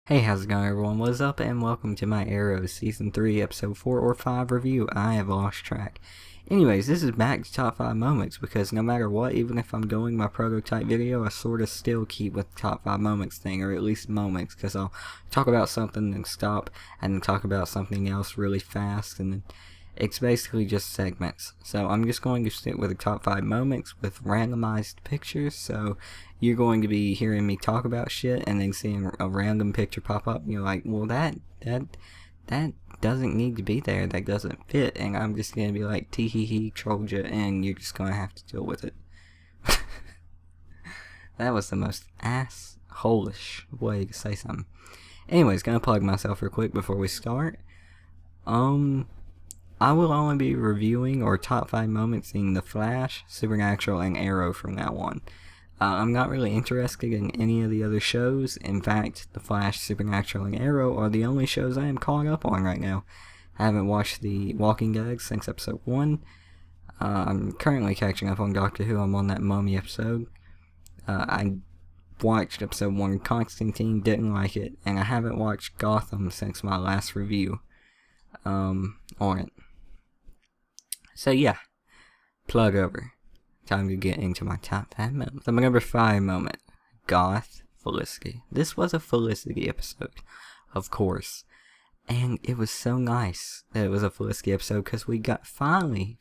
Hey, how's it going, everyone? What's up, and welcome to my Arrows Season 3, Episode 4 or 5 review. I have lost track. Anyways, this is back to top 5 moments, because no matter what, even if I'm going my prototype video, I sort of still keep with the top 5 moments thing, or at least moments, because I'll talk about something and stop, and then talk about something else really fast, and then it's basically just segments. So I'm just going to stick with the top 5 moments with randomized pictures, so you're going to be hearing me talk about shit and then seeing a random picture pop up and you're like, well, that doesn't need to be there, that doesn't fit, and I'm just gonna be like, tee hee hee, trolled ya, and you're just gonna have to deal with it. That was the most asshole-ish way to say something. Anyways, gonna plug myself real quick before we start. I will only be reviewing or top 5 moments in The Flash, Supernatural, and Arrow from now on. I'm not really interested in any of the other shows. In fact, The Flash, Supernatural, and Arrow are the only shows I am caught up on right now. I haven't watched The Walking Dead since episode 1. I'm currently catching up on Doctor Who. I'm on that Mummy episode. I watched episode 1 Constantine, didn't like it, and I haven't watched Gotham since my last review on it. So yeah, plug over. Time to get into my top 5 moments. So my number 5 moment, Goth Felicity. This was a Felicity episode, of course. And it was so nice that it was a Felicity episode because we got finally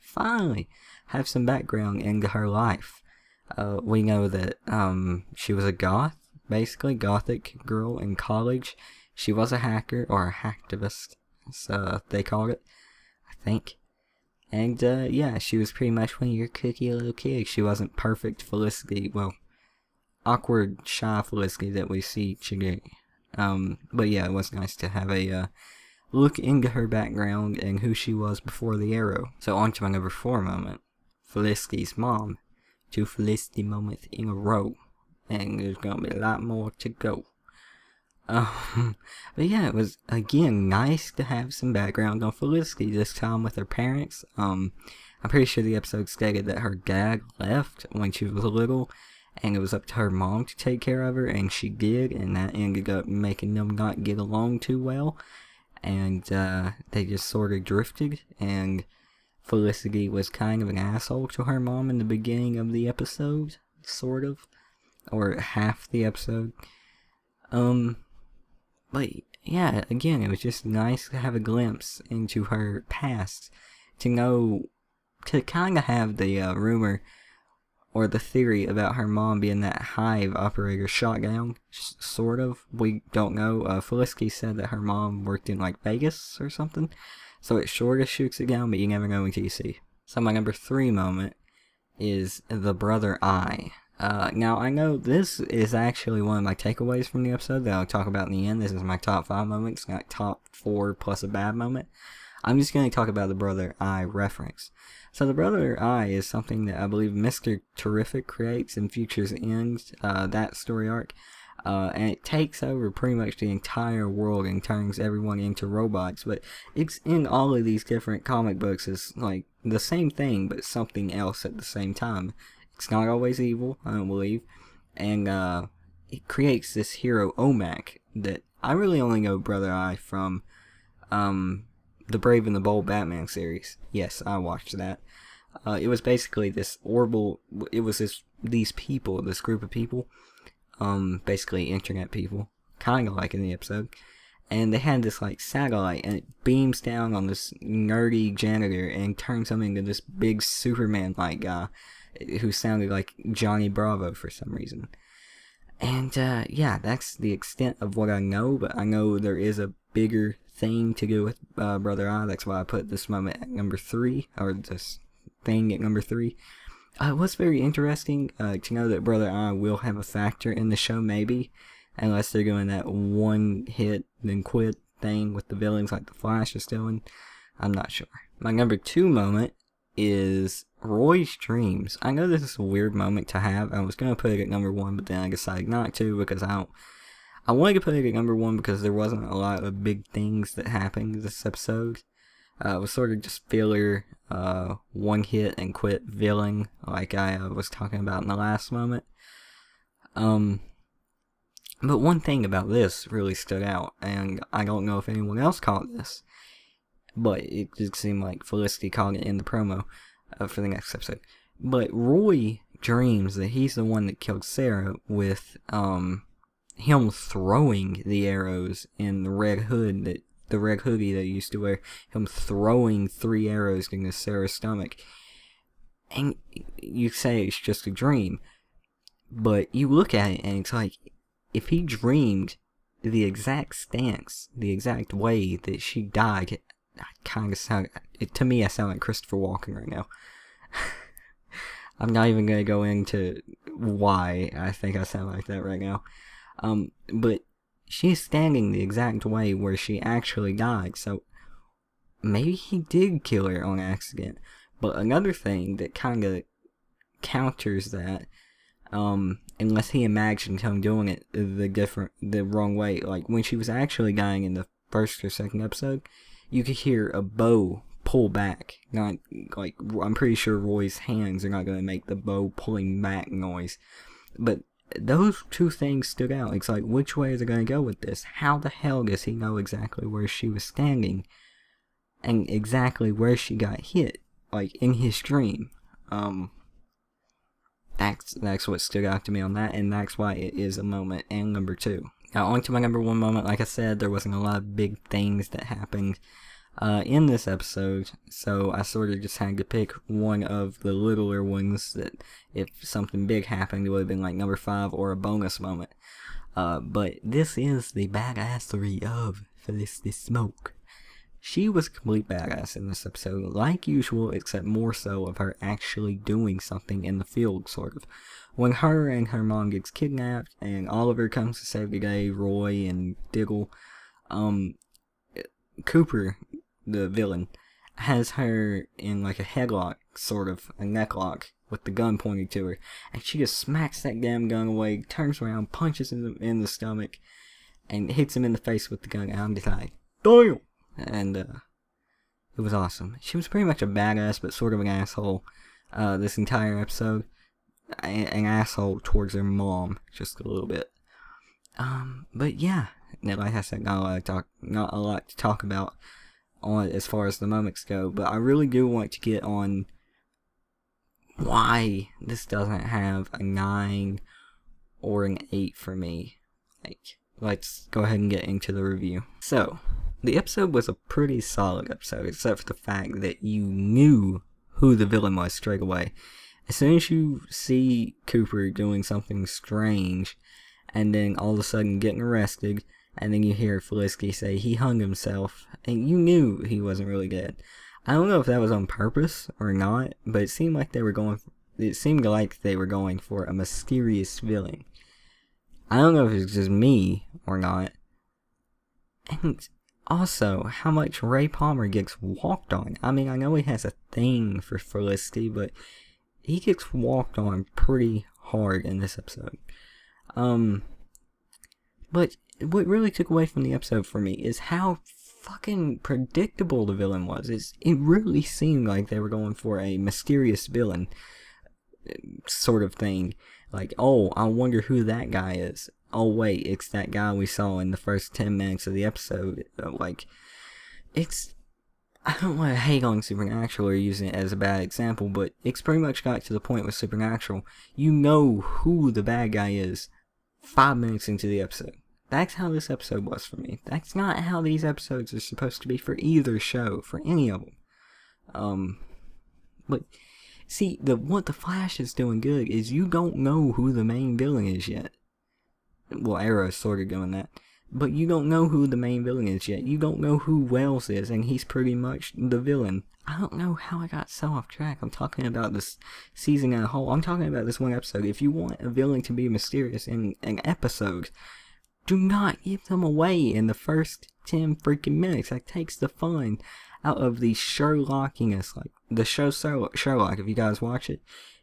have some background into her life. We know that she was a goth, basically gothic girl in college. She was a hacker, or a hacktivist, as they called it, I think. And, yeah, she was pretty much one of your cookie little kids. She wasn't perfect Felicity, well, awkward, shy Felicity that we see today. But yeah, it was nice to have a, look into her background and who she was before the Arrow. So on to my number 4 moment, Felicity's mom. 2 Felicity moments in a row. And there's gonna be a lot more to go. But yeah, it was, again, nice to have some background on Felicity, this time with her parents. I'm pretty sure the episode stated that her dad left when she was little, and it was up to her mom to take care of her, and she did, and that ended up making them not get along too well, and they just sort of drifted, and Felicity was kind of an asshole to her mom in the beginning of the episode, sort of, or half the episode. But yeah, again, it was just nice to have a glimpse into her past, to know, to kind of have the rumor or the theory about her mom being that hive operator shotgun, sort of. We don't know. Felicity said that her mom worked in like Vegas or something, so it sort of shoots it down, but you never know until you see. So my number 3 moment is the brother eye. Now, I know this is actually one of my takeaways from the episode that I'll talk about in the end. This is my top 5 moments, not top 4 plus a bad moment. I'm just going to talk about the brother eye reference. So the brother eye is something that I believe Mr. Terrific creates in Future's End, that story arc. And it takes over pretty much the entire world and turns everyone into robots. But it's in all of these different comic books is like the same thing, but something else at the same time. It's not always evil, I don't believe, and it creates this hero OMAC that I really only know Brother Eye from the Brave and the Bold Batman series. Yes, I watched that. It was basically this orbital, it was these people, this group of people, basically internet people, kind of like in the episode, and they had this like satellite, and it beams down on this nerdy janitor and turns him into this big Superman-like guy who sounded like Johnny Bravo for some reason. And yeah, that's the extent of what I know, but I know there is a bigger thing to do with Brother Eye. That's why I put this moment at number 3, or this thing at number 3. It was very interesting to know that Brother Eye will have a factor in the show, maybe, unless they're doing that one hit then quit thing with the villains like the Flash is doing. I'm not sure. My number 2 moment is Roy's dreams. I know this is a weird moment to have. I was going to put it at number 1, but then I decided not to because I wanted to put it at number 1 because there wasn't a lot of big things that happened this episode. It was sort of just filler, one hit and quit villain like I was talking about in the last moment. But one thing about this really stood out, and I don't know if anyone else caught this, but it just seemed like Felicity caught it in the promo for the next episode. But Roy dreams that he's the one that killed Sarah with him throwing the arrows in the red hood, that the red hoodie that he used to wear, him throwing 3 arrows into Sarah's stomach. And you say it's just a dream, but you look at it and it's like, if he dreamed the exact stance, the exact way that she died, it kind of sound, to me I sound like Christopher Walken right now. I'm not even going to go into why I think I sound like that right now. But she's standing the exact way where she actually died, so maybe he did kill her on accident. But another thing that kind of counters that, unless he imagined him doing it the wrong way, like when she was actually dying in the first or second episode, you could hear a bow pull back. Not like, I'm pretty sure Roy's hands are not going to make the bow pulling back noise, but those two things stood out. It's like, which way is it going to go with this? How the hell does he know exactly where she was standing and exactly where she got hit, like in his dream? That's what stood out to me on that, and that's why it is a moment. And number 2. Now on to my number 1 moment. Like I said, there wasn't a lot of big things that happened in this episode, so I sort of just had to pick one of the littler ones that if something big happened, it would have been like number 5 or a bonus moment. But this is the badassery of Felicity Smoak. She was a complete badass in this episode, like usual, except more so of her actually doing something in the field, sort of. When her and her mom gets kidnapped, and Oliver comes to save the day, Roy and Diggle, Cooper, the villain, has her in like a headlock, sort of, a necklock, with the gun pointing to her, and she just smacks that damn gun away, turns around, punches him in the stomach, and hits him in the face with the gun, and I'm just like, damn! And it was awesome. She was pretty much a badass, but sort of an asshole this entire episode. An asshole towards her mom, just a little bit. But yeah, like I said, not a lot to talk about on as far as the moments go. But I really do want to get on why this doesn't have a 9 or an 8 for me. Like, let's go ahead and get into the review. So, the episode was a pretty solid episode, except for the fact that you knew who the villain was straight away. As soon as you see Cooper doing something strange, and then all of a sudden getting arrested, and then you hear Felicity say he hung himself, and you knew he wasn't really dead. I don't know if that was on purpose or not, but it seemed like they were going for a mysterious villain. I don't know if it's just me or not. And also, how much Ray Palmer gets walked on. I mean, I know he has a thing for Felicity, but he gets walked on pretty hard in this episode. But what really took away from the episode for me is how fucking predictable the villain was. It really seemed like they were going for a mysterious villain sort of thing. Like, oh, I wonder who that guy is. Oh wait, it's that guy we saw in the first 10 minutes of the episode. Like, I don't want to hate on Supernatural or use it as a bad example, but it's pretty much got to the point with Supernatural. You know who the bad guy is 5 minutes into the episode. That's how this episode was for me. That's not how these episodes are supposed to be for either show, for any of them. But see, what the Flash is doing good is you don't know who the main villain is yet. Well, Arrow's sort of doing that. But you don't know who the main villain is yet. You don't know who Wells is, and he's pretty much the villain. I don't know how I got so off track. I'm talking about this season as a whole. I'm talking about this one episode. If you want a villain to be mysterious in an episode, do not give them away in the first 10 freaking minutes. That takes the fun out of the Sherlockiness. Like, the show Sherlock, if you guys watch it,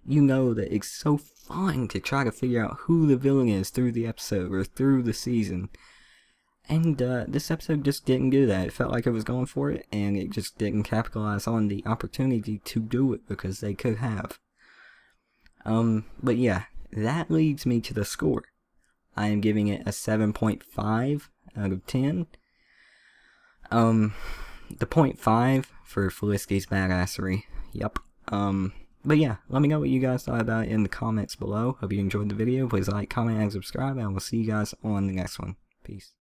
you know that it's so fun to try to figure out who the villain is through the episode or through the season. And this episode just didn't do that. It felt like it was going for it, and it just didn't capitalize on the opportunity to do it because they could have. But yeah, that leads me to the score. I am giving it a 7.5 out of 10. The 0.5 for Felicity's badassery. Yep. But yeah, let me know what you guys thought about it in the comments below. Hope you enjoyed the video. Please like, comment, and subscribe, and we'll see you guys on the next one. Peace.